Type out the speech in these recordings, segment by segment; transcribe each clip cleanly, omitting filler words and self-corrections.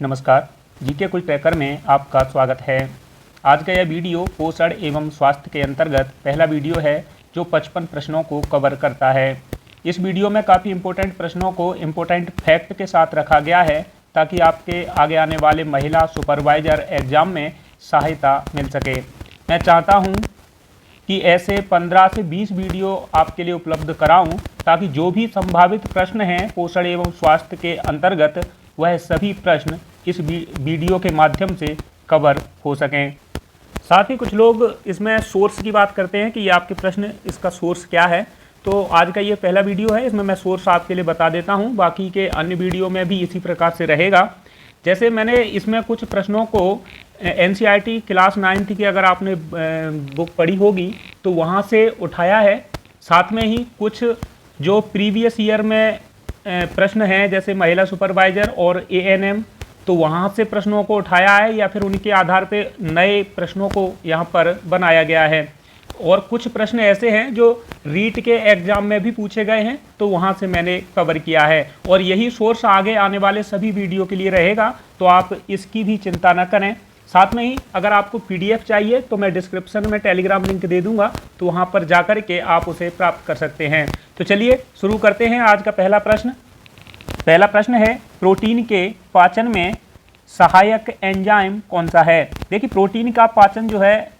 नमस्कार, जीके कुल ट्रैकर में आपका स्वागत है। आज का यह वीडियो पोषण एवं स्वास्थ्य के अंतर्गत पहला वीडियो है जो 55 प्रश्नों को कवर करता है। इस वीडियो में काफ़ी इंपॉर्टेंट प्रश्नों को इंपॉर्टेंट फैक्ट के साथ रखा गया है ताकि आपके आगे आने वाले महिला सुपरवाइजर एग्ज़ाम में सहायता मिल सके। मैं चाहता हूँ कि ऐसे 15 से 20 वीडियो आपके लिए उपलब्ध कराऊं ताकि जो भी संभावित प्रश्न हैं पोषण एवं स्वास्थ्य के अंतर्गत वह सभी प्रश्न इस वीडियो के माध्यम से कवर हो सकें। साथ ही कुछ लोग इसमें सोर्स की बात करते हैं कि ये आपके प्रश्न इसका सोर्स क्या है। तो आज का ये पहला वीडियो है, इसमें मैं सोर्स आपके लिए बता देता हूँ। बाकी के अन्य वीडियो में भी इसी प्रकार से रहेगा। जैसे मैंने इसमें कुछ प्रश्नों को NCERT क्लास 9th की अगर आपने बुक पढ़ी होगी तो वहाँ से उठाया है। साथ में ही कुछ जो प्रीवियस ईयर में प्रश्न हैं जैसे महिला सुपरवाइज़र और ANM, तो वहाँ से प्रश्नों को उठाया है या फिर उनके आधार पे नए प्रश्नों को यहाँ पर बनाया गया है। और कुछ प्रश्न ऐसे हैं जो रीट के एग्ज़ाम में भी पूछे गए हैं, तो वहाँ से मैंने कवर किया है। और यही सोर्स आगे आने वाले सभी वीडियो के लिए रहेगा, तो आप इसकी भी चिंता न करें। साथ में ही अगर आपको PDF चाहिए तो मैं डिस्क्रिप्शन में टेलीग्राम लिंक दे दूंगा, तो वहाँ पर जाकर के आप उसे प्राप्त कर सकते हैं। तो चलिए शुरू करते हैं आज का पहला प्रश्न। पहला प्रश्न है, प्रोटीन के पाचन में सहायक एंजाइम कौन सा है। देखिए, प्रोटीन का पाचन जो है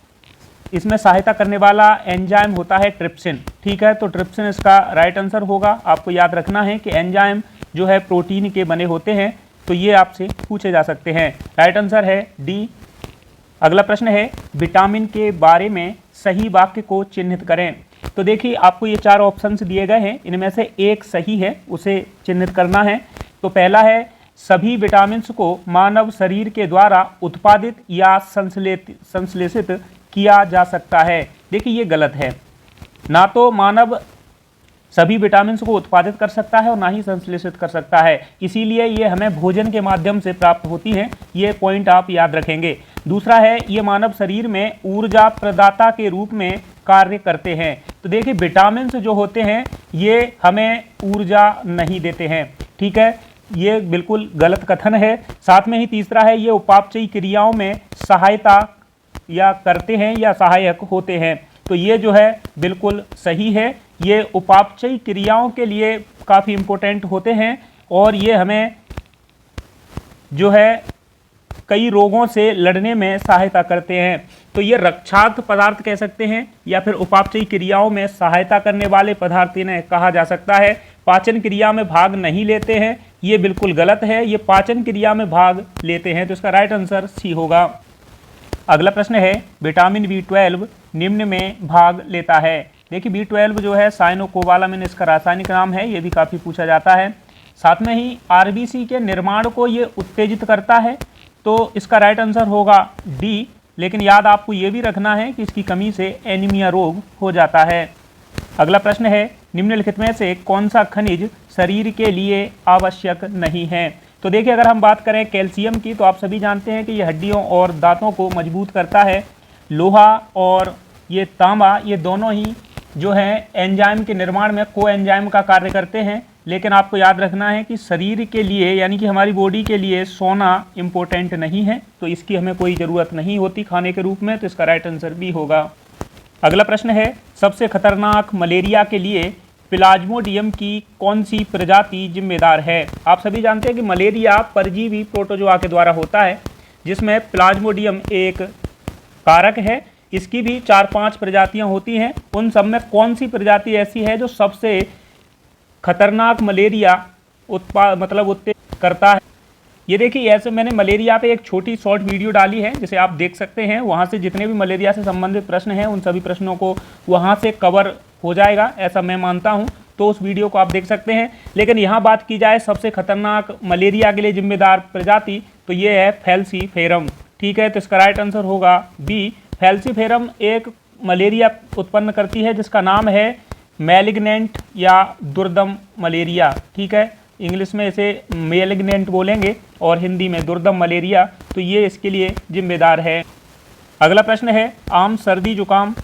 इसमें सहायता करने वाला एंजाइम होता है ट्रिप्सिन। ठीक है, तो ट्रिप्सिन इसका राइट आंसर होगा। आपको याद रखना है कि एंजाइम जो है प्रोटीन के बने होते हैं, तो ये आपसे पूछे जा सकते हैं। राइट आंसर है डी। अगला प्रश्न है, विटामिन के बारे में सही वाक्य को चिन्हित करें। तो देखिए, आपको ये 4 ऑप्शंस दिए गए हैं, इनमें से एक सही है, उसे चिन्हित करना है। तो पहला है, सभी विटामिन्स को मानव शरीर के द्वारा उत्पादित या संश्लेषित किया जा सकता है। देखिए, ये गलत है। ना तो मानव सभी विटामिन्स को उत्पादित कर सकता है और ना ही संश्लेषित कर सकता है, इसीलिए ये हमें भोजन के माध्यम से प्राप्त होती हैं। ये पॉइंट आप याद रखेंगे। दूसरा है, ये मानव शरीर में ऊर्जा प्रदाता के रूप में कार्य करते हैं। तो देखिए, विटामिन्स जो होते हैं ये हमें ऊर्जा नहीं देते हैं। ठीक है, ये बिल्कुल गलत कथन है। साथ में ही तीसरा है, ये उपापचयी क्रियाओं में सहायता या करते हैं या सहायक होते हैं। तो ये जो है बिल्कुल सही है। ये उपापचयी क्रियाओं के लिए काफ़ी इम्पोर्टेंट होते हैं और ये हमें जो है कई रोगों से लड़ने में सहायता करते हैं। तो ये रक्षार्थ पदार्थ कह सकते हैं या फिर उपापचयी क्रियाओं में सहायता करने वाले पदार्थ इन्हें कहा जा सकता है। पाचन क्रिया में भाग नहीं लेते हैं, ये बिल्कुल गलत है। ये पाचन क्रिया में भाग लेते हैं, तो इसका राइट आंसर सी होगा। अगला प्रश्न है, विटामिन B12 निम्न में भाग लेता है। देखिए, B12 जो है साइनोकोबालामिन इसका रासायनिक नाम है, ये भी काफ़ी पूछा जाता है। साथ में ही RBC के निर्माण को ये उत्तेजित करता है, तो इसका राइट आंसर होगा डी। लेकिन याद आपको ये भी रखना है कि इसकी कमी से एनीमिया रोग हो जाता है। अगला प्रश्न है, निम्नलिखित में से कौन सा खनिज शरीर के लिए आवश्यक नहीं है। तो देखिए, अगर हम बात करें कैल्शियम की, तो आप सभी जानते हैं कि ये हड्डियों और दांतों को मजबूत करता है। लोहा और ये तांबा, ये दोनों ही जो है एंजाइम के निर्माण में को एंजाइम का कार्य करते हैं। लेकिन आपको याद रखना है कि शरीर के लिए यानी कि हमारी बॉडी के लिए सोना इम्पोर्टेंट नहीं है, तो इसकी हमें कोई ज़रूरत नहीं होती खाने के रूप में, तो इसका राइट आंसर भी होगा। अगला प्रश्न है, सबसे खतरनाक मलेरिया के लिए प्लाज्मोडियम की कौन सी प्रजाति जिम्मेदार है। आप सभी जानते हैं कि मलेरिया परजीवी प्रोटोजोआ के द्वारा होता है, जिसमें प्लाज्मोडियम एक कारक है। इसकी भी 4-5 प्रजातियां होती हैं। उन सब में कौन सी प्रजाति ऐसी है जो सबसे खतरनाक मलेरिया उत्तेजित करता है। ये देखिए, ऐसे मैंने मलेरिया पे एक छोटी शॉर्ट वीडियो डाली है, जिसे आप देख सकते हैं। वहाँ से जितने भी मलेरिया से संबंधित प्रश्न हैं उन सभी प्रश्नों को वहाँ से कवर हो जाएगा, ऐसा मैं मानता हूँ। तो उस वीडियो को आप देख सकते हैं। लेकिन यहाँ बात की जाए सबसे खतरनाक मलेरिया के लिए जिम्मेदार प्रजाति, तो ये है फैल्सीफेरम। ठीक है, तो इसका राइट आंसर होगा बी। फैल्सीफेरम एक मलेरिया उत्पन्न करती है जिसका नाम है मैलिग्नेंट या दुर्दम मलेरिया। ठीक है, इंग्लिश में इसे मैलिग्नेंट बोलेंगे और हिंदी में दुर्दम मलेरिया, तो ये इसके लिए जिम्मेदार है। अगला प्रश्न है, आम सर्दी जुकाम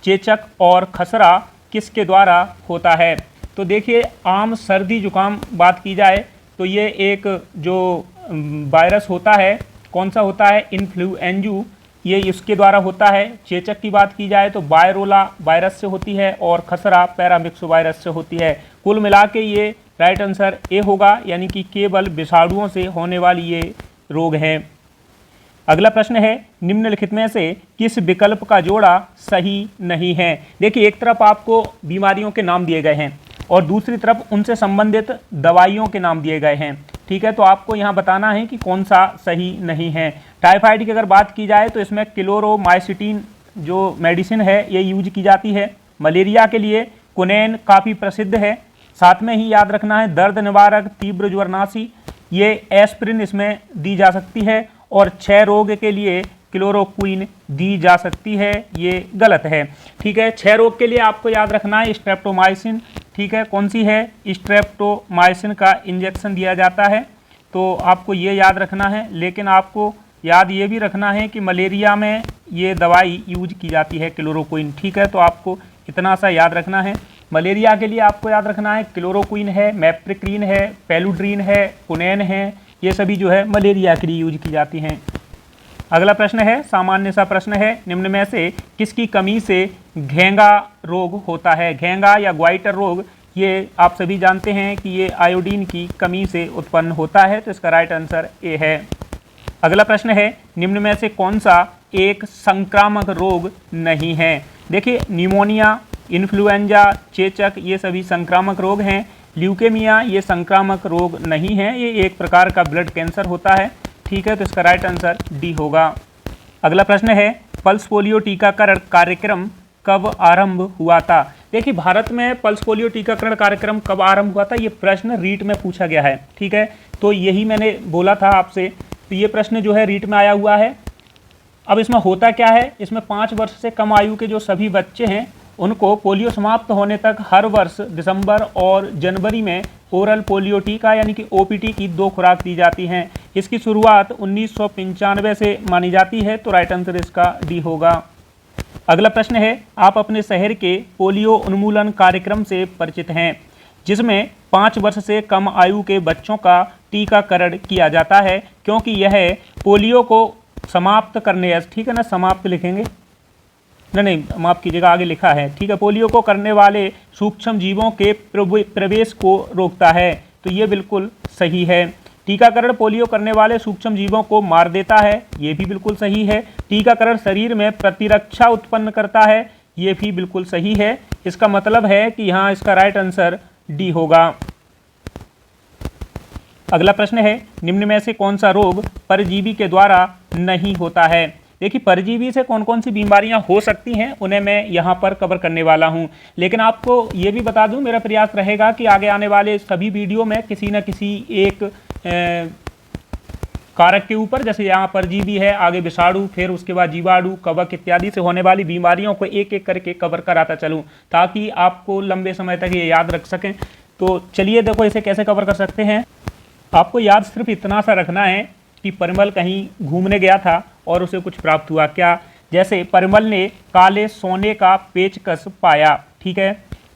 चेचक और खसरा किसके द्वारा होता है। तो देखिए, आम सर्दी जुकाम बात की जाए तो ये एक जो वायरस होता है, कौन सा होता है, इन्फ्लुएंजा, ये इसके द्वारा होता है। चेचक की बात की जाए तो वायरोला वायरस से होती है और खसरा पैरामिक्स वायरस से होती है। कुल मिला के ये राइट आंसर ए होगा, यानी कि केवल विषाणुओं से होने वाली ये रोग हैं। अगला प्रश्न है, निम्नलिखित में से किस विकल्प का जोड़ा सही नहीं है। देखिए, एक तरफ आपको बीमारियों के नाम दिए गए हैं और दूसरी तरफ उनसे संबंधित दवाइयों के नाम दिए गए हैं। ठीक है, तो आपको यहाँ बताना है कि कौन सा सही नहीं है। टाइफाइड की अगर बात की जाए तो इसमें क्लोरोमाइसिटिन जो मेडिसिन है ये यूज की जाती है। मलेरिया के लिए कुनैन काफ़ी प्रसिद्ध है। साथ में ही याद रखना है दर्द निवारक, तीव्र ज्वरनाशी, ये एस्प्रिन इसमें दी जा सकती है। और क्षय रोग के लिए क्लोरोक्विन दी जा सकती है, ये गलत है। ठीक है, क्षय रोग के लिए आपको याद रखना है स्ट्रेप्टोमाइसिन। ठीक है, कौन सी है, स्ट्रेप्टोमाइसिन का इंजेक्शन दिया जाता है, तो आपको ये याद रखना है। लेकिन आपको याद ये भी रखना है कि मलेरिया में ये दवाई यूज की जाती है क्लोरोक्विन। ठीक है, तो आपको इतना सा याद रखना है। मलेरिया के लिए आपको याद रखना है क्लोरोक्विन है, मेप्रिक्रीन है, पेलुड्रीन है, कुनैन है, ये सभी जो है मलेरिया के लिए यूज की जाती हैं। अगला प्रश्न है, सामान्य सा प्रश्न है, निम्न में से किसकी कमी से घेंगा रोग होता है। घेंगा या ग्वाइटर रोग, ये आप सभी जानते हैं कि ये आयोडीन की कमी से उत्पन्न होता है, तो इसका राइट आंसर ए है। अगला प्रश्न है, निम्न में से कौन सा एक संक्रामक रोग नहीं है। देखिए, न्यूमोनिया, इन्फ्लुएंजा, चेचक, ये सभी संक्रामक रोग हैं। ल्यूकेमिया ये संक्रामक रोग नहीं है, ये एक प्रकार का ब्लड कैंसर होता है। ठीक है, तो इसका राइट आंसर डी होगा। अगला प्रश्न है, पल्स पोलियो टीकाकरण कार्यक्रम कब आरंभ हुआ था। देखिए, भारत में पल्स पोलियो टीकाकरण कार्यक्रम कब आरंभ हुआ था, ये प्रश्न रीट में पूछा गया है। ठीक है, तो यही मैंने बोला था आपसे, तो ये प्रश्न जो है रीट में आया हुआ है। अब इसमें होता क्या है, इसमें 5 वर्ष से कम आयु के जो सभी बच्चे हैं उनको पोलियो समाप्त होने तक हर वर्ष दिसंबर और जनवरी में ओरल पोलियो टीका यानी कि ओपीटी की 2 खुराक दी जाती हैं। इसकी शुरुआत 1995 से मानी जाती है, तो राइट आंसर इसका डी होगा। अगला प्रश्न है, आप अपने शहर के पोलियो उन्मूलन कार्यक्रम से परिचित हैं, जिसमें 5 वर्ष से कम आयु के बच्चों का टीकाकरण किया जाता है, क्योंकि यह पोलियो को समाप्त करने, ठीक है ना, समाप्त लिखेंगे, नहीं माफ कीजिएगा, आगे लिखा है। ठीक है, पोलियो को करने वाले सूक्ष्म जीवों के प्रवेश को रोकता है, तो ये बिल्कुल सही है। टीकाकरण पोलियो करने वाले सूक्ष्म जीवों को मार देता है, ये भी बिल्कुल सही है। टीकाकरण शरीर में प्रतिरक्षा उत्पन्न करता है, ये भी बिल्कुल सही है। इसका मतलब है कि यहाँ इसका राइट आंसर डी होगा। अगला प्रश्न है, निम्न में से कौन सा रोग परजीवी के द्वारा नहीं होता है। देखिए, परजीवी से कौन कौन सी बीमारियां हो सकती हैं उन्हें मैं यहां पर कवर करने वाला हूं। लेकिन आपको ये भी बता दूं, मेरा प्रयास रहेगा कि आगे आने वाले सभी वीडियो में किसी न किसी एक कारक के ऊपर, जैसे यहाँ परजीवी है, आगे विषाणु, फिर उसके बाद जीवाणु, कवक इत्यादि से होने वाली बीमारियों को एक एक करके कवर कराता चलूँ, ताकि आपको लंबे समय तक ये याद रख सकें। तो चलिए देखो इसे कैसे कवर कर सकते हैं। आपको याद सिर्फ इतना सा रखना है कि परिमल कहीं घूमने गया था और उसे कुछ प्राप्त हुआ। क्या, जैसे परिमल ने काले सोने का पेचकस पाया। ठीक है,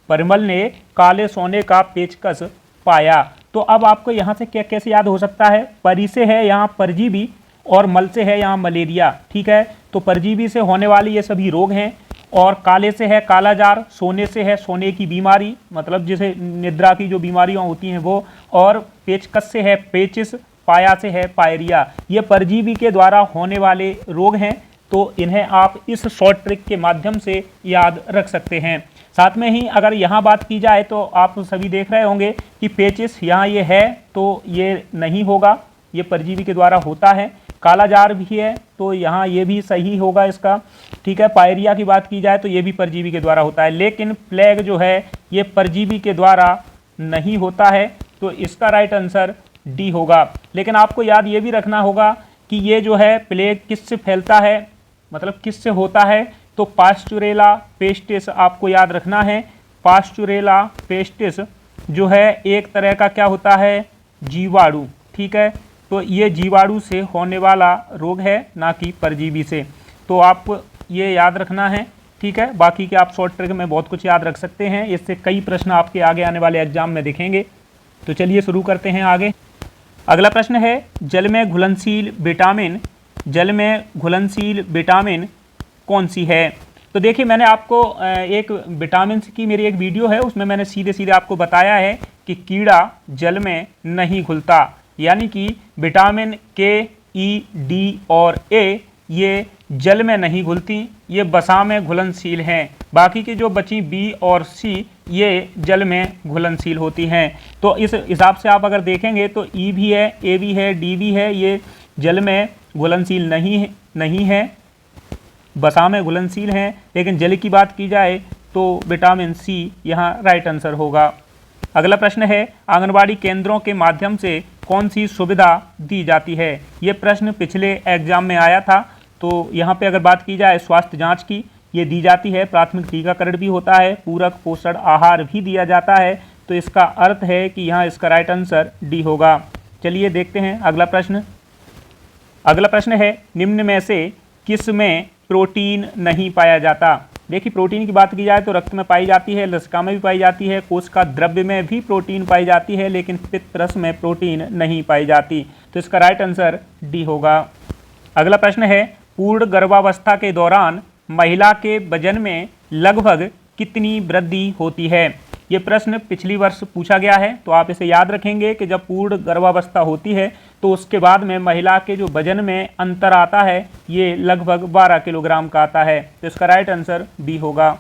परिमल ने काले सोने का पेचकस पाया। तो अब आपको यहाँ से क्या कैसे याद हो सकता है, परी से है यहाँ परजीवी और मल से है यहाँ मलेरिया। ठीक है, तो परजीवी से होने वाली ये सभी रोग हैं, और काले से है कालाजार, सोने से है सोने की बीमारी, मतलब जिसे निद्रा की जो बीमारियाँ होती हैं वो, और पेचकस से है पेचिस, पाया से है पायरिया। ये परजीवी के द्वारा होने वाले रोग हैं, तो इन्हें आप इस शॉर्ट ट्रिक के माध्यम से याद रख सकते हैं। साथ में ही अगर यहाँ बात की जाए तो आप सभी देख रहे होंगे कि पेचिस यहाँ ये है, तो ये नहीं होगा, ये परजीवी के द्वारा होता है। कालाजार भी है, तो यहाँ ये भी सही होगा इसका। ठीक है, पायरिया की बात की जाए तो ये भी परजीवी के द्वारा होता है, लेकिन प्लेग जो है ये परजीवी के द्वारा नहीं होता है, तो इसका राइट आंसर डी होगा। लेकिन आपको याद ये भी रखना होगा कि ये जो है प्लेग किससे फैलता है, मतलब किससे होता है, तो पास्चुरेला पेस्टिस आपको याद रखना है। पास्चुरेला पेस्टिस जो है एक तरह का क्या होता है, जीवाणु। ठीक है, तो ये जीवाणु से होने वाला रोग है, ना कि परजीवी से। तो आपको ये याद रखना है। ठीक है, बाकी के आप शॉर्ट ट्रिक में बहुत कुछ याद रख सकते हैं, इससे कई प्रश्न आपके आगे आने वाले एग्जाम में दिखेंगे। तो चलिए शुरू करते हैं आगे। अगला प्रश्न है जल में घुलनशील विटामिन कौन सी है। तो देखिए मैंने आपको एक विटामिन की मेरी एक वीडियो है, उसमें मैंने सीधे सीधे आपको बताया है कि कीड़ा जल में नहीं घुलता, यानी कि विटामिन के, ई, डी और ए ये जल में नहीं घुलती, ये वसा में घुलनशील हैं। बाकी की जो बची बी और सी ये जल में घुलनशील होती हैं। तो इस हिसाब से आप अगर देखेंगे तो ई भी है, ए भी है, डी भी है, ये जल में घुलनशील नहीं है, वसा में घुलनशील हैं। लेकिन जल की बात की जाए तो विटामिन सी यहाँ राइट आंसर होगा। अगला प्रश्न है आंगनबाड़ी केंद्रों के माध्यम से कौन सी सुविधा दी जाती है। ये प्रश्न पिछले एग्जाम में आया था। तो यहाँ पे अगर बात की जाए स्वास्थ्य जांच की, ये दी जाती है, प्राथमिक टीकाकरण भी होता है, पूरक पोषण आहार भी दिया जाता है। तो इसका अर्थ है कि यहाँ इसका राइट आंसर डी होगा। चलिए देखते हैं अगला प्रश्न। अगला प्रश्न है निम्न में से किस में प्रोटीन नहीं पाया जाता। देखिए प्रोटीन की बात की जाए तो रक्त में पाई जाती है, लसिका में भी पाई जाती है, कोशिका द्रव्य में भी प्रोटीन पाई जाती है, लेकिन पित्त रस में प्रोटीन नहीं पाई जाती। तो इसका राइट आंसर डी होगा। अगला प्रश्न है पूर्ण गर्भावस्था के दौरान महिला के वजन में लगभग कितनी वृद्धि होती है। ये प्रश्न पिछली वर्ष पूछा गया है, तो आप इसे याद रखेंगे कि जब पूर्ण गर्भावस्था होती है तो उसके बाद में महिला के जो वजन में अंतर आता है ये लगभग 12 किलोग्राम का आता है। तो इसका राइट आंसर बी होगा।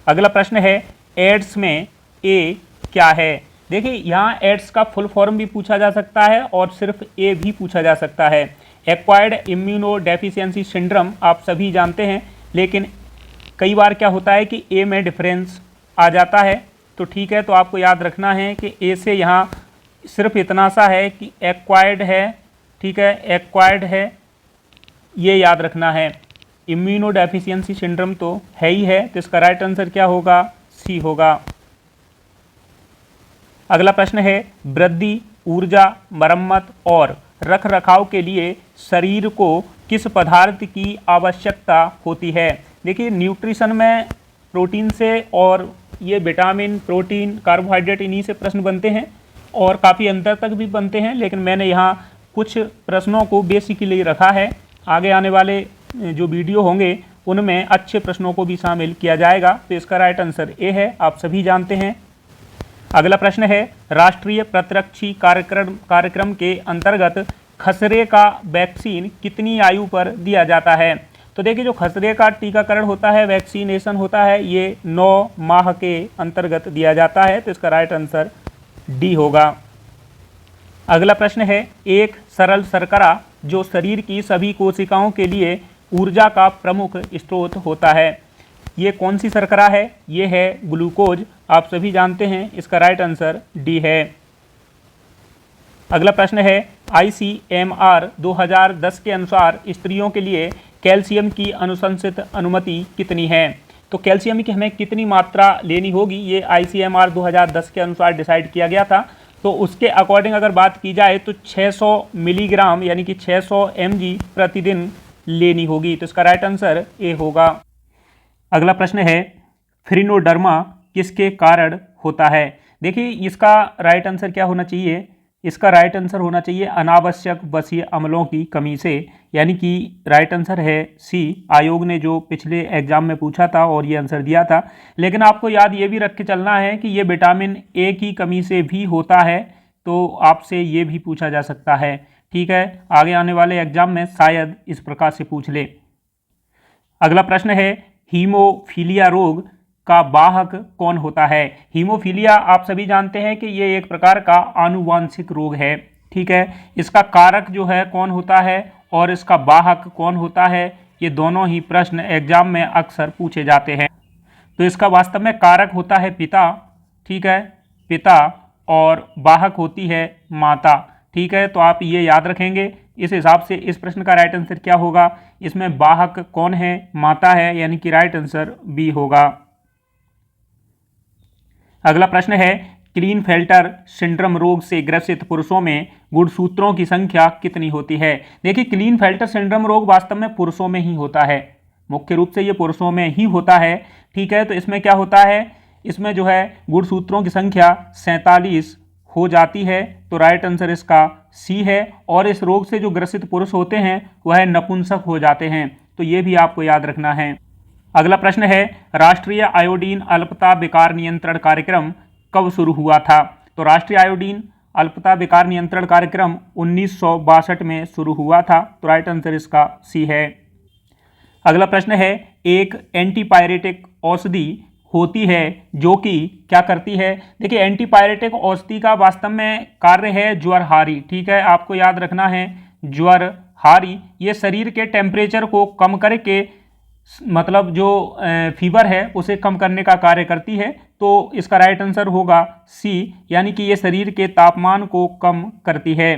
अगला प्रश्न है एड्स में ए क्या है। देखिए यहाँ एड्स का फुल फॉर्म भी पूछा जा सकता है और सिर्फ ए भी पूछा जा सकता है। एक्वायर्ड इम्यूनो डेफिशिएंसी सिंड्रोम आप सभी जानते हैं, लेकिन कई बार क्या होता है कि ए में डिफरेंस आ जाता है। तो ठीक है, तो आपको याद रखना है कि ए से यहाँ सिर्फ इतना सा है कि एक्वायर्ड है, ठीक है, एक्वायर्ड है, ये याद रखना है। इम्यूनो डेफिशिएंसी सिंड्रोम तो है ही है, तो इसका राइट आंसर क्या होगा, सी होगा। अगला प्रश्न है वृद्धि, ऊर्जा, मरम्मत और रख रखाव के लिए शरीर को किस पदार्थ की आवश्यकता होती है। देखिए न्यूट्रिशन में प्रोटीन से और ये विटामिन, प्रोटीन, कार्बोहाइड्रेट इन्हीं से प्रश्न बनते हैं और काफ़ी अंतर तक भी बनते हैं, लेकिन मैंने यहाँ कुछ प्रश्नों को बेसिकली रखा है। आगे आने वाले जो वीडियो होंगे उनमें अच्छे प्रश्नों को भी शामिल किया जाएगा। तो इसका राइट आंसर ए है, आप सभी जानते हैं। अगला प्रश्न है राष्ट्रीय प्रतिरक्षी कार्यक्रम के अंतर्गत खसरे का वैक्सीन कितनी आयु पर दिया जाता है। तो देखिए जो खसरे का टीकाकरण होता है, वैक्सीनेशन होता है, ये 9 माह के अंतर्गत दिया जाता है। तो इसका राइट आंसर डी होगा। अगला प्रश्न है एक सरल शर्करा जो शरीर की सभी कोशिकाओं के लिए ऊर्जा का प्रमुख स्रोत होता है, ये कौन सी शर्करा है। ये है ग्लूकोज, आप सभी जानते हैं। इसका राइट आंसर डी है। अगला प्रश्न है ICMR 2010 के अनुसार स्त्रियों के लिए कैल्शियम की अनुशंसित अनुमति कितनी है। तो कैल्शियम की हमें कितनी मात्रा लेनी होगी, ये ICMR 2010 के अनुसार डिसाइड किया गया था। तो उसके अकॉर्डिंग अगर बात की जाए तो 600 मिलीग्राम यानी कि 600 mg प्रतिदिन लेनी होगी। तो इसका राइट आंसर ए होगा। अगला प्रश्न है फ्रिनोडर्मा किसके कारण होता है। देखिए इसका राइट आंसर क्या होना चाहिए, इसका राइट आंसर होना चाहिए अनावश्यक वसीय अम्लों की कमी से, यानी कि राइट आंसर है सी। आयोग ने जो पिछले एग्जाम में पूछा था और ये आंसर दिया था, लेकिन आपको याद ये भी रख के चलना है कि ये विटामिन ए की कमी से भी होता है, तो आपसे ये भी पूछा जा सकता है। ठीक है, आगे आने वाले एग्जाम में शायद इस प्रकार से पूछ ले। अगला प्रश्न है हीमोफीलिया रोग का वाहक कौन होता है। हीमोफीलिया आप सभी जानते हैं कि ये एक प्रकार का आनुवांशिक रोग है। ठीक है, इसका कारक जो है कौन होता है और इसका वाहक कौन होता है, ये दोनों ही प्रश्न एग्जाम में अक्सर पूछे जाते हैं। तो इसका वास्तव में कारक होता है पिता, ठीक है, पिता, और वाहक होती है माता। ठीक है, तो आप ये याद रखेंगे। इस हिसाब से इस प्रश्न का राइट आंसर क्या होगा, इसमें वाहक कौन है, माता है, यानी कि राइट आंसर बी होगा। अगला प्रश्न है क्लीनफेल्टर सिंड्रोम रोग से ग्रसित पुरुषों में गुणसूत्रों की संख्या कितनी होती है। देखिए क्लीनफेल्टर सिंड्रोम रोग वास्तव में पुरुषों में ही होता है, मुख्य रूप से ये पुरुषों में ही होता है। ठीक है, तो इसमें क्या होता है, इसमें जो है गुणसूत्रों की संख्या 47 हो जाती है, तो राइट आंसर इसका सी है। और इस रोग से जो ग्रसित पुरुष होते हैं वह नपुंसक हो जाते हैं, तो ये भी आपको याद रखना है। अगला प्रश्न है, राष्ट्रीय आयोडीन अल्पता विकार नियंत्रण कार्यक्रम कब शुरू हुआ था? तो राष्ट्रीय आयोडीन अल्पता विकार नियंत्रण कार्यक्रम 1962 में शुरू हुआ था, तो राइट आंसर इसका सी है। अगला प्रश्न है, एक एंटीपायरेटिक औषधि होती है जो कि क्या करती है? देखिए, एंटीपायरेटिक औषधि का वास्तव में कार्य है ज्वरहारी। ठीक है, आपको याद रखना है ज्वरहारी। ये शरीर के टेम्परेचर को कम करके, मतलब जो फीवर है उसे कम करने का कार्य करती है, तो इसका राइट आंसर होगा सी, यानी कि ये शरीर के तापमान को कम करती है।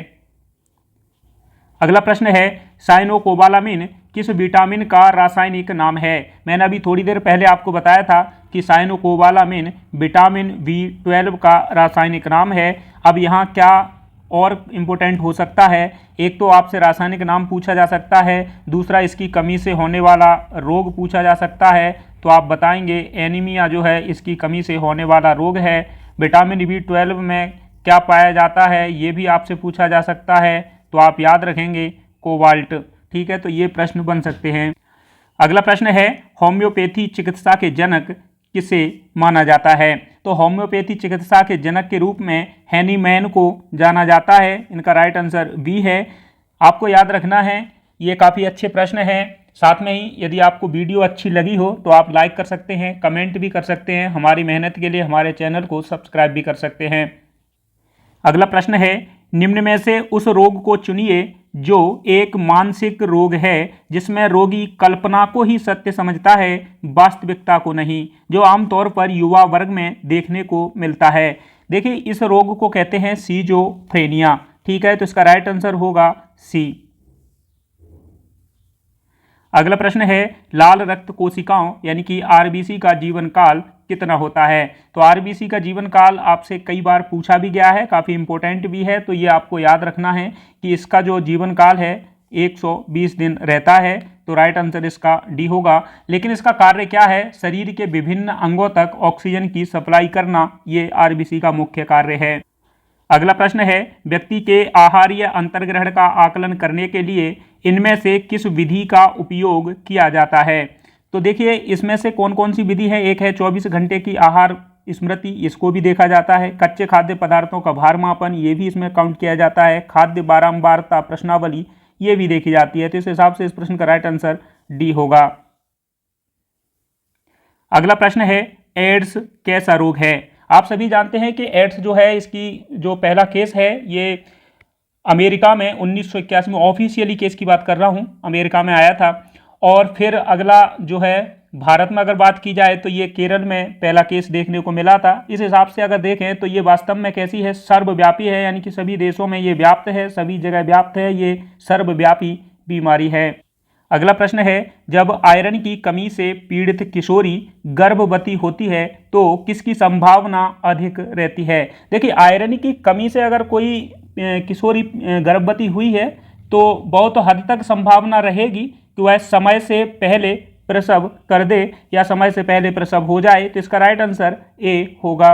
अगला प्रश्न है, साइनोकोबालामिन किस विटामिन का रासायनिक नाम है? मैंने अभी थोड़ी देर पहले आपको बताया था कि साइनोकोबालामिन विटामिन B12 का रासायनिक नाम है। अब यहाँ क्या और इम्पोर्टेंट हो सकता है? एक तो आपसे रासायनिक नाम पूछा जा सकता है, दूसरा इसकी कमी से होने वाला रोग पूछा जा सकता है, तो आप बताएंगे एनीमिया जो है इसकी कमी से होने वाला रोग है। विटामिन B12 में क्या पाया जाता है ये भी आपसे पूछा जा सकता है, तो आप याद रखेंगे कोबाल्ट। ठीक है, तो ये प्रश्न बन सकते हैं। अगला प्रश्न है, होम्योपैथी चिकित्सा के जनक किसे माना जाता है? तो होम्योपैथी चिकित्सा के जनक के रूप में हैनीमैन को जाना जाता है। इनका राइट आंसर बी है। आपको याद रखना है, ये काफ़ी अच्छे प्रश्न हैं। साथ में ही यदि आपको वीडियो अच्छी लगी हो तो आप लाइक कर सकते हैं, कमेंट भी कर सकते हैं। हमारी मेहनत के लिए हमारे चैनल को सब्सक्राइब भी कर सकते हैं। अगला प्रश्न है, निम्न में से उस रोग को चुनिए जो एक मानसिक रोग है जिसमें रोगी कल्पना को ही सत्य समझता है, वास्तविकता को नहीं, जो आमतौर पर युवा वर्ग में देखने को मिलता है। देखिए, इस रोग को कहते हैं सीजोफ्रेनिया। ठीक है, तो इसका राइट आंसर होगा सी। अगला प्रश्न है, लाल रक्त कोशिकाओं यानी कि आरबीसी का जीवन काल कितना होता है? तो आरबीसी का जीवन काल आपसे कई बार पूछा भी गया है, काफ़ी इंपॉर्टेंट भी है, तो ये आपको याद रखना है कि इसका जो जीवन काल है 120 दिन रहता है, तो राइट आंसर इसका डी होगा। लेकिन इसका कार्य क्या है? शरीर के विभिन्न अंगों तक ऑक्सीजन की सप्लाई करना, ये आरबीसी का मुख्य कार्य है। अगला प्रश्न है, व्यक्ति के आहारीय अंतर्ग्रहण का आकलन करने के लिए इनमें से किस विधि का उपयोग किया जाता है? तो देखिए, इसमें से कौन कौन सी विधि है? एक है 24 घंटे की आहार स्मृति, इसको भी देखा जाता है। कच्चे खाद्य पदार्थों का भार मापन, ये भी इसमें काउंट किया जाता है। खाद्य बारंबारता प्रश्नावली, ये भी देखी जाती है। तो इस हिसाब से इस प्रश्न का राइट आंसर डी होगा। अगला प्रश्न है, एड्स कैसा रोग है? आप सभी जानते हैं कि एड्स जो है, इसकी जो पहला केस है ये अमेरिका में 1981 में, ऑफिशियली केस की बात कर रहा हूँ, अमेरिका में आया था। और फिर अगला जो है भारत में अगर बात की जाए तो ये केरल में पहला केस देखने को मिला था। इस हिसाब से अगर देखें तो ये वास्तव में कैसी है? सर्वव्यापी है, यानी कि सभी देशों में ये व्याप्त है, सभी जगह व्याप्त है, ये सर्वव्यापी बीमारी है। अगला प्रश्न है, जब आयरन की कमी से पीड़ित किशोरी गर्भवती होती है तो किसकी संभावना अधिक रहती है? देखिए, आयरन की कमी से अगर कोई किशोरी गर्भवती हुई है तो बहुत हद तक संभावना रहेगी कि वह समय से पहले प्रसव कर दे या समय से पहले प्रसव हो जाए, तो इसका राइट आंसर ए होगा।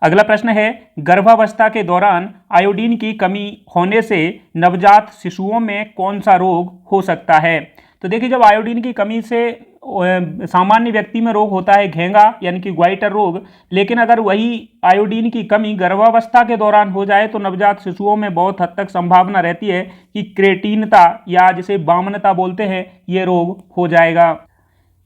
अगला प्रश्न है, गर्भावस्था के दौरान आयोडीन की कमी होने से नवजात शिशुओं में कौन सा रोग हो सकता है? तो देखिए, जब आयोडीन की कमी से सामान्य व्यक्ति में रोग होता है घेंगा यानी कि ग्वाइटर रोग, लेकिन अगर वही आयोडीन की कमी गर्भावस्था के दौरान हो जाए तो नवजात शिशुओं में बहुत हद तक संभावना रहती है कि क्रेटीनता या जिसे बामनता बोलते हैं, ये रोग हो जाएगा।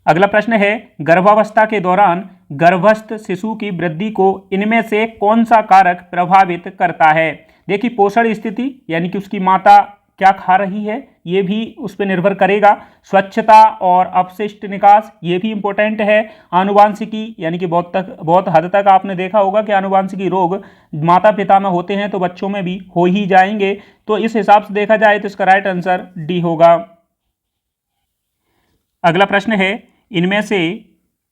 अगला प्रश्न है, गर्भावस्था के दौरान गर्भस्थ शिशु की वृद्धि को इनमें से कौन सा कारक प्रभावित करता है? देखिए, पोषण स्थिति यानी कि उसकी माता क्या खा रही है, ये भी उस पर निर्भर करेगा। स्वच्छता और अपशिष्ट निकास, ये भी इंपॉर्टेंट है। आनुवांशिकी यानी कि बहुत हद तक आपने देखा होगा कि आनुवांशिकी रोग माता पिता में होते हैं तो बच्चों में भी हो ही जाएंगे, तो इस हिसाब से देखा जाए तो इसका राइट आंसर डी होगा। अगला प्रश्न है, इनमें से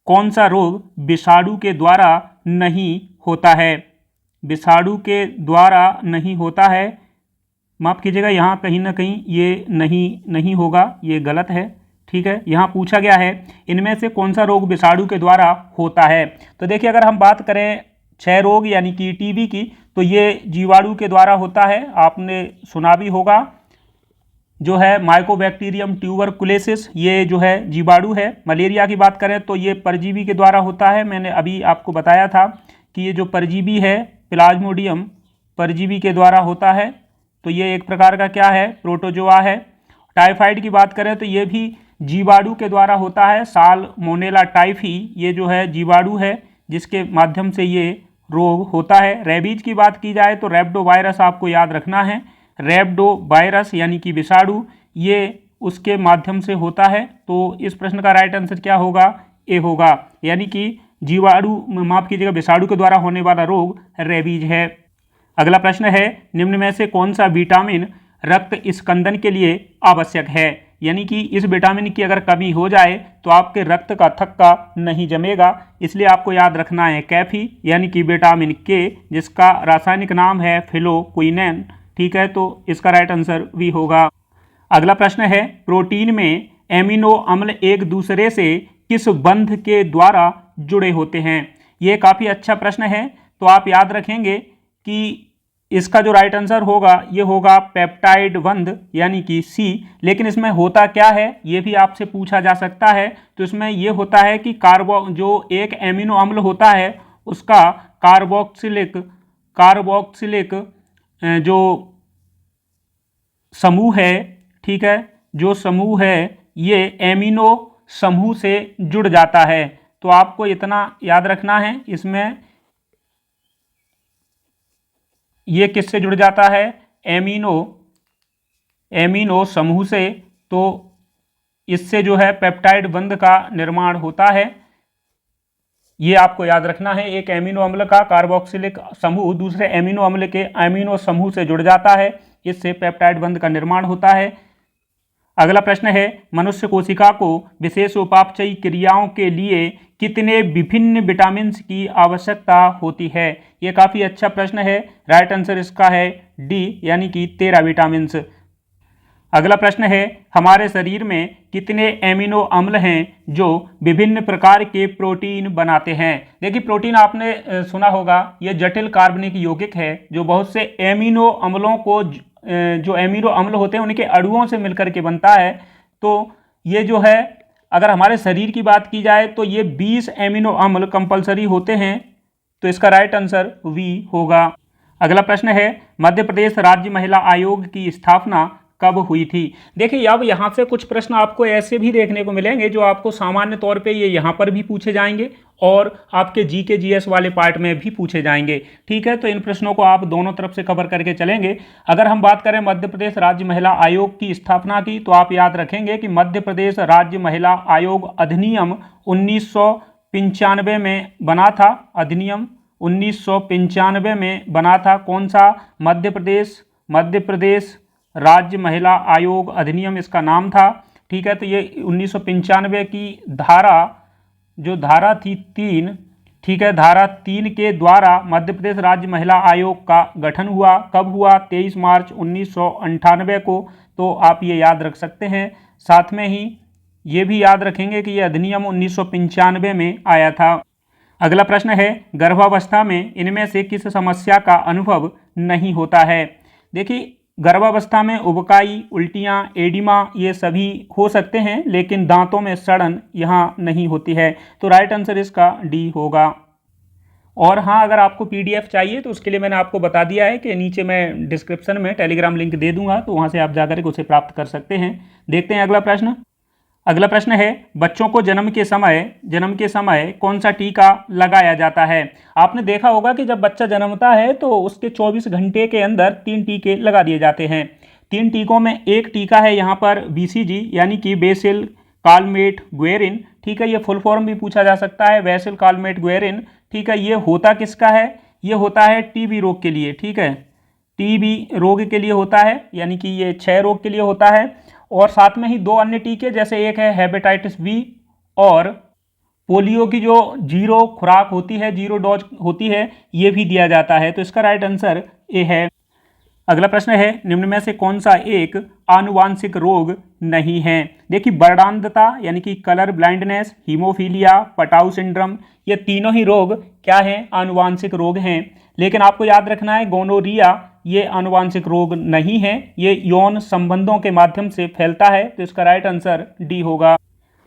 कौन सा रोग विषाणु के द्वारा नहीं होता है? विषाणु के द्वारा नहीं होता है, माफ़ कीजिएगा, यहाँ कहीं ना कहीं ये नहीं होगा, ये गलत है। ठीक है, यहाँ पूछा गया है इनमें से कौन सा रोग विषाणु के द्वारा होता है। तो देखिए, अगर हम बात करें क्षय रोग यानी कि टीबी की, तो ये जीवाणु के द्वारा होता है, आपने सुना भी होगा। जो है माइकोबैक्टीरियम ट्यूबरकुलोसिस, ये जो है जीवाणु है। मलेरिया की बात करें तो ये परजीवी के द्वारा होता है। मैंने अभी आपको बताया था कि ये जो परजीवी है प्लाज्मोडियम परजीवी के द्वारा होता है। तो ये एक प्रकार का क्या है, प्रोटोजोआ है। टाइफाइड की बात करें तो ये भी जीवाणु के द्वारा होता है। साल्मोनेला टाइफी ये जो है जीवाणु है जिसके माध्यम से ये रोग होता है। रेबीज की बात की जाए तो रैबिडो वायरस आपको याद रखना है। रैबिडो वायरस यानी कि विषाणु, ये उसके माध्यम से होता है। तो इस प्रश्न का राइट आंसर क्या होगा, ए होगा, यानी कि जीवाणु, माफ कीजिएगा, विषाणु के द्वारा होने वाला रोग रेबीज है। अगला प्रश्न है, निम्न में से कौन सा विटामिन रक्त स्कंदन के लिए आवश्यक है, यानी कि इस विटामिन की अगर कमी हो जाए तो आपके रक्त का थक्का नहीं जमेगा, इसलिए आपको याद रखना है कैफी यानी कि विटामिन के, जिसका रासायनिक नाम है फिलोक्विनोन। ठीक है, तो इसका राइट आंसर भी होगा। अगला प्रश्न है, प्रोटीन में एमिनो अम्ल एक दूसरे से किस बंध के द्वारा जुड़े होते हैं। ये काफ़ी अच्छा प्रश्न है, तो आप याद रखेंगे कि इसका जो राइट आंसर होगा ये होगा पेप्टाइड बंध यानी कि सी। लेकिन इसमें होता क्या है ये भी आपसे पूछा जा सकता है। तो इसमें ये होता है कि जो एक एमिनो अम्ल होता है उसका कार्बोक्सिलिक जो समूह है, ठीक है, जो समूह है ये एमिनो समूह से जुड़ जाता है। तो आपको इतना याद रखना है, इसमें ये किससे जुड़ जाता है, एमिनो समूह से। तो इससे जो है पेप्टाइड बंध का निर्माण होता है, ये आपको याद रखना है। एक एमिनो अम्ल का कार्बोक्सिलिक समूह दूसरे एमिनो अम्ल के एमिनो समूह से जुड़ जाता है, इससे पेप्टाइड बंध का निर्माण होता है। अगला प्रश्न है, मनुष्य कोशिका को विशेष उपापचयी क्रियाओं के लिए कितने विभिन्न विटामिन की आवश्यकता होती है। यह काफ़ी अच्छा प्रश्न है, राइट आंसर इसका है डी यानी कि 13 विटामिन। अगला प्रश्न है, हमारे शरीर में कितने एमिनो अम्ल हैं जो विभिन्न प्रकार के प्रोटीन बनाते हैं। देखिए प्रोटीन आपने सुना होगा, यह जटिल कार्बनिक यौगिक है जो बहुत से एमिनो अम्लों को, जो एमिनो अम्ल होते हैं उनके अणुओं से मिलकर के बनता है। तो ये जो है, अगर हमारे शरीर की बात की जाए तो ये 20 एमिनो अम्ल कंपलसरी होते हैं, तो इसका राइट आंसर वी होगा। अगला प्रश्न है, मध्य प्रदेश राज्य महिला आयोग की स्थापना कब हुई थी। देखिए अब यहाँ से कुछ प्रश्न आपको ऐसे भी देखने को मिलेंगे जो आपको सामान्य तौर पे ये यहाँ पर भी पूछे जाएंगे और आपके जीके जीएस वाले पार्ट में भी पूछे जाएंगे। ठीक है, तो इन प्रश्नों को आप दोनों तरफ से कवर करके चलेंगे। अगर हम बात करें मध्य प्रदेश राज्य महिला आयोग की स्थापना की, तो आप याद रखेंगे कि मध्य प्रदेश राज्य महिला आयोग अधिनियम 1995 में बना था। अधिनियम 1995 में बना था। कौन सा, मध्य प्रदेश राज्य महिला आयोग अधिनियम इसका नाम था। ठीक है, तो ये 1995 की धारा, जो धारा थी 3, ठीक है, धारा 3 के द्वारा मध्य प्रदेश राज्य महिला आयोग का गठन हुआ। कब हुआ, 23 मार्च 1998 को। तो आप ये याद रख सकते हैं। साथ में ही ये भी याद रखेंगे कि ये अधिनियम 1995 में आया था। अगला प्रश्न है, गर्भावस्था में इनमें से किस समस्या का अनुभव नहीं होता है। देखिए गर्भावस्था में उबकाई, उल्टियाँ, एडिमा ये सभी हो सकते हैं, लेकिन दांतों में सड़न यहाँ नहीं होती है। तो राइट आंसर इसका डी होगा। और हाँ, अगर आपको पीडीएफ चाहिए तो उसके लिए मैंने आपको बता दिया है कि नीचे मैं डिस्क्रिप्शन में टेलीग्राम लिंक दे दूंगा, तो वहाँ से आप जाकर के उसे प्राप्त कर सकते हैं। देखते हैं अगला प्रश्न। अगला प्रश्न है, बच्चों को जन्म के समय कौन सा टीका लगाया जाता है। आपने देखा होगा कि जब बच्चा जन्मता है तो उसके 24 घंटे के अंदर 3 टीके लगा दिए जाते हैं। 3 टीकों में एक टीका है यहाँ पर बीसीजी यानी कि बेसिल कालमेट गुएरिन। ठीक है, ये फुल फॉर्म भी पूछा जा सकता है, बेसिल कालमेट गुएरिन। ठीक है, ये होता किसका है, ये होता है टीबी रोग के लिए। ठीक है, टीबी रोग के लिए होता है, यानी कि ये क्षय रोग के लिए होता है। और साथ में ही 2 अन्य टीके, जैसे एक है हेपेटाइटिस बी और पोलियो की जो 0 खुराक होती है, 0 डोज होती है, ये भी दिया जाता है। तो इसका राइट आंसर ए है। अगला प्रश्न है, निम्न में से कौन सा एक आनुवांशिक रोग नहीं है। देखिए वर्णांधता यानी कि colour blindness, haemophilia, Patau syndrome, ये तीनों ही रोग क्या हैं, आनुवांशिक रोग हैं। लेकिन आपको याद रखना है गोनोरिया ये आनुवांशिक रोग नहीं है, ये यौन संबंधों के माध्यम से फैलता है। तो इसका राइट आंसर डी होगा।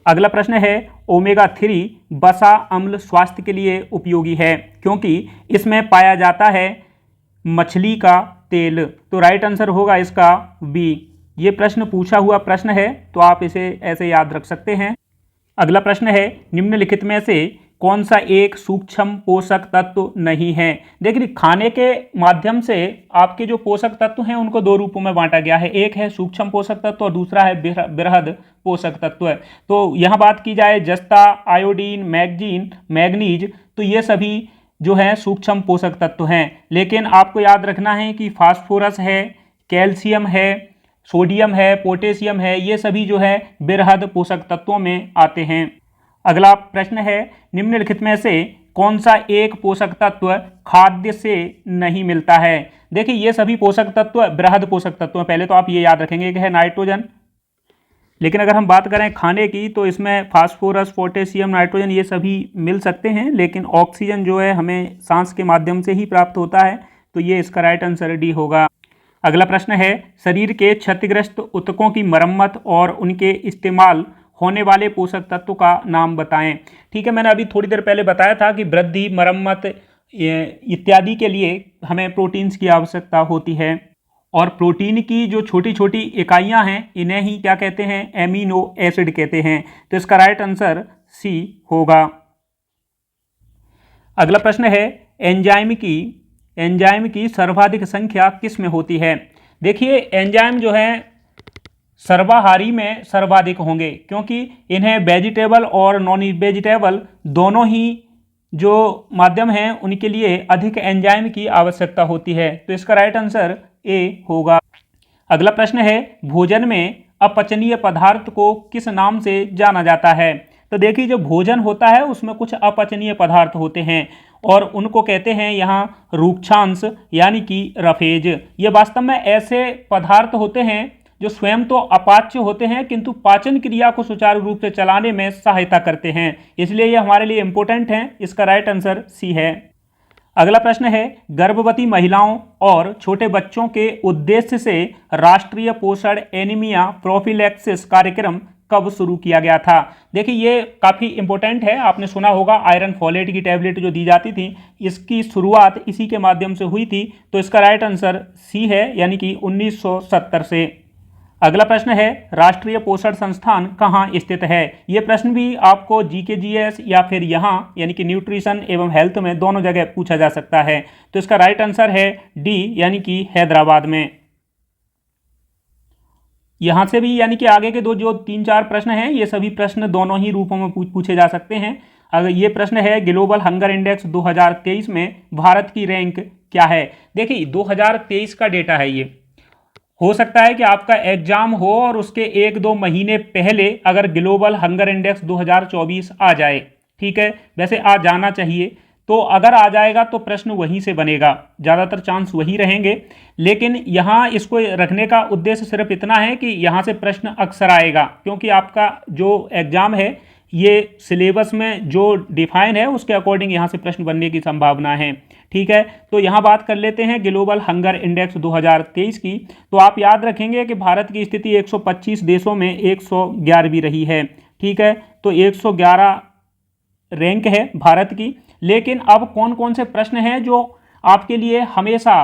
अगला प्रश्न है ओमेगा 3 वसा अम्ल स्वास्थ्य के लिए उपयोगी है क्योंकि इसमें पाया जाता है मछली का तेल। तो राइट आंसर होगा इसका बी। ये प्रश्न पूछा हुआ प्रश्न है तो आप इसे ऐसे याद रख सकते हैं। अगला प्रश्न है निम्नलिखित में से कौन सा एक सूक्ष्म पोषक तत्व नहीं है। देखिए खाने के माध्यम से आपके जो पोषक तत्व हैं उनको दो रूपों में बांटा गया है, एक है सूक्ष्म पोषक तत्व और दूसरा है बृहद पोषक तत्व। तो यहाँ बात की जाए जस्ता, आयोडीन, मैग्नीज, तो ये सभी जो है सूक्ष्म पोषक तत्व हैं। लेकिन आपको याद रखना है कि फास्फोरस है, कैल्शियम है, सोडियम है, पोटेशियम है, ये सभी जो है बृहद पोषक तत्वों में आते हैं। अगला प्रश्न है निम्नलिखित में से कौन सा एक पोषक तत्व खाद्य से नहीं मिलता है। देखिए ये सभी पोषक तत्व बृहद पोषक तत्व हैं, पहले तो आप ये याद रखेंगे कि है नाइट्रोजन। लेकिन अगर हम बात करें खाने की तो इसमें फास्फोरस, पोटेशियम, नाइट्रोजन ये सभी मिल सकते हैं, लेकिन ऑक्सीजन जो है हमें सांस के माध्यम से ही प्राप्त होता है। तो ये इसका राइट आंसर डी होगा। अगला प्रश्न है शरीर के क्षतिग्रस्त ऊतकों की मरम्मत और उनके इस्तेमाल होने वाले पोषक तत्व का नाम बताएं। ठीक है, मैंने अभी थोड़ी देर पहले बताया था कि वृद्धि, मरम्मत इत्यादि के लिए हमें प्रोटीन्स की आवश्यकता होती है और प्रोटीन की जो छोटी छोटी इकाइयां हैं इन्हें ही क्या कहते हैं, एमिनो एसिड कहते हैं। तो इसका राइट आंसर सी होगा। अगला प्रश्न है एंजाइम की सर्वाधिक संख्या किस में होती है। देखिए एंजाइम जो है सर्वाहारी में सर्वाधिक होंगे क्योंकि इन्हें वेजिटेबल और नॉन वेजिटेबल दोनों ही जो माध्यम हैं उनके लिए अधिक एंजाइम की आवश्यकता होती है। तो इसका राइट आंसर ए होगा। अगला प्रश्न है भोजन में अपचनीय पदार्थ को किस नाम से जाना जाता है। तो देखिए जो भोजन होता है उसमें कुछ अपचनीय पदार्थ होते हैं और उनको कहते हैं यहाँ रूक्षांश यानी कि रफेज। ये वास्तव में ऐसे पदार्थ होते हैं जो स्वयं तो अपाच्य होते हैं किंतु पाचन क्रिया को सुचारू रूप से चलाने में सहायता करते हैं, इसलिए ये हमारे लिए इंपॉर्टेंट हैं। इसका राइट आंसर सी है। अगला प्रश्न है गर्भवती महिलाओं और छोटे बच्चों के उद्देश्य से राष्ट्रीय पोषण एनीमिया प्रोफिलैक्सिस कार्यक्रम कब शुरू किया गया था। देखिए ये काफ़ी इंपॉर्टेंट है, आपने सुना होगा आयरन फॉलेट की टैबलेट जो दी जाती थी इसकी शुरुआत इसी के माध्यम से हुई थी। तो इसका राइट आंसर सी है, यानी कि 1970 से। अगला प्रश्न है राष्ट्रीय पोषण संस्थान कहाँ स्थित है। ये प्रश्न भी आपको जीके जीएस या फिर यहाँ यानी कि न्यूट्रिशन एवं हेल्थ में दोनों जगह पूछा जा सकता है। तो इसका राइट आंसर है डी, यानी कि हैदराबाद में। यहाँ से भी यानी कि आगे के जो 3-4 प्रश्न हैं ये सभी प्रश्न दोनों ही रूपों में पूछे जा सकते हैं। अगर ये प्रश्न है ग्लोबल हंगर इंडेक्स 2023 में भारत की रैंक क्या है। देखिए 2023 का डेटा है, ये हो सकता है कि आपका एग्जाम हो और उसके 1-2 महीने पहले अगर ग्लोबल हंगर इंडेक्स 2024 आ जाए, ठीक है, वैसे आ जाना चाहिए। तो अगर आ जाएगा तो प्रश्न वहीं से बनेगा, ज़्यादातर चांस वही रहेंगे। लेकिन यहाँ इसको रखने का उद्देश्य सिर्फ इतना है कि यहाँ से प्रश्न अक्सर आएगा क्योंकि आपका जो एग्ज़ाम है ये सिलेबस में जो डिफाइन है उसके अकॉर्डिंग यहाँ से प्रश्न बनने की संभावना है। ठीक है, तो यहाँ बात कर लेते हैं ग्लोबल हंगर इंडेक्स 2023 की। तो आप याद रखेंगे कि भारत की स्थिति 125 देशों में 111वीं रही है। ठीक है, तो 111 रैंक है भारत की। लेकिन अब कौन कौन से प्रश्न हैं जो आपके लिए हमेशा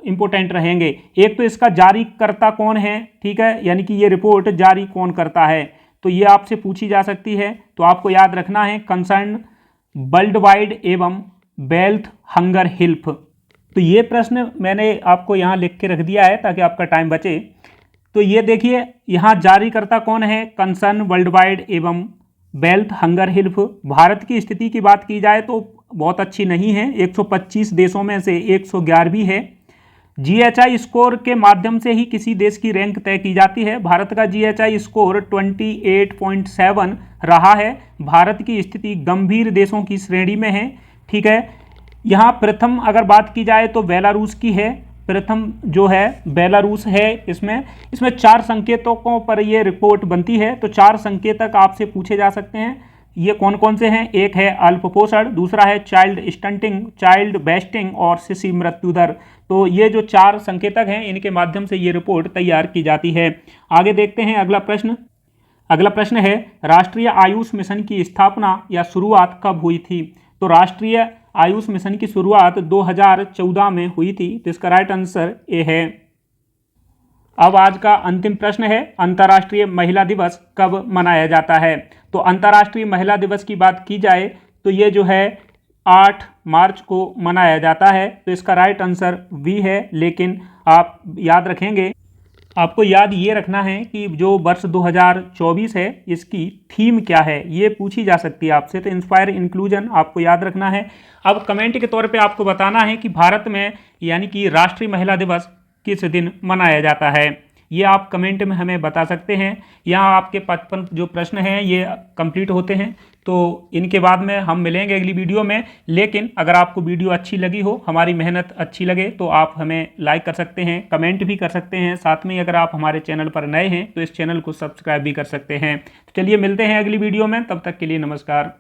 इंपोर्टेंट रहेंगे। एक तो इसका जारीकर्ता कौन है, ठीक है, यानी कि ये रिपोर्ट जारी कौन करता है, तो ये आपसे पूछी जा सकती है। तो आपको याद रखना है कंसर्न वर्ल्ड वाइड एवं वेल्थ हंगर हेल्प। तो ये प्रश्न मैंने आपको यहाँ लिख के रख दिया है ताकि आपका टाइम बचे। तो ये देखिए यहाँ जारीकर्ता कौन है, कंसर्न वर्ल्ड वाइड एवं वेल्थ हंगर हेल्प। भारत की स्थिति की बात की जाए तो बहुत अच्छी नहीं है, 125 देशों में से 111वीं है। जीएचआई स्कोर के माध्यम से ही किसी देश की रैंक तय की जाती है। भारत का जीएचआई स्कोर 28.7 रहा है। भारत की स्थिति गंभीर देशों की श्रेणी में है। ठीक है, यहाँ प्रथम अगर बात की जाए तो बेलारूस की है, प्रथम जो है बेलारूस है। इसमें 4 संकेतकों पर ये रिपोर्ट बनती है, तो 4 संकेतक आपसे पूछे जा सकते हैं। ये कौन कौन से हैं? एक है अल्पपोषण, दूसरा है चाइल्ड स्टंटिंग, चाइल्ड वेस्टिंग और शिशु मृत्यु दर। तो ये जो 4 संकेतक हैं, इनके माध्यम से ये रिपोर्ट तैयार की जाती है। आगे देखते हैं अगला प्रश्न। अगला प्रश्न है राष्ट्रीय आयुष मिशन की स्थापना या शुरुआत कब हुई थी? तो राष्ट्रीय आयुष मिशन की शुरुआत 2014 में हुई थी। तो इसका राइट आंसर ए है। अब आज का अंतिम प्रश्न है अंतर्राष्ट्रीय महिला दिवस कब मनाया जाता है? तो अंतर्राष्ट्रीय महिला दिवस की बात की जाए तो ये जो है 8 मार्च को मनाया जाता है। तो इसका राइट आंसर बी है। लेकिन आप याद रखेंगे, आपको याद ये रखना है कि जो वर्ष 2024 है इसकी थीम क्या है, ये पूछी जा सकती है आपसे। तो इंस्पायर इंक्लूजन आपको याद रखना है। अब कमेंट के तौर पे आपको बताना है कि भारत में यानी कि राष्ट्रीय महिला दिवस किस दिन मनाया जाता है। ये आप कमेंट में हमें बता सकते हैं। यहाँ आपके 55 जो प्रश्न हैं ये कंप्लीट होते हैं। तो इनके बाद में हम मिलेंगे अगली वीडियो में। लेकिन अगर आपको वीडियो अच्छी लगी हो, हमारी मेहनत अच्छी लगे, तो आप हमें लाइक कर सकते हैं, कमेंट भी कर सकते हैं। साथ में अगर आप हमारे चैनल पर नए हैं तो इस चैनल को सब्सक्राइब भी कर सकते हैं। तो चलिए मिलते हैं अगली वीडियो में, तब तक के लिए नमस्कार।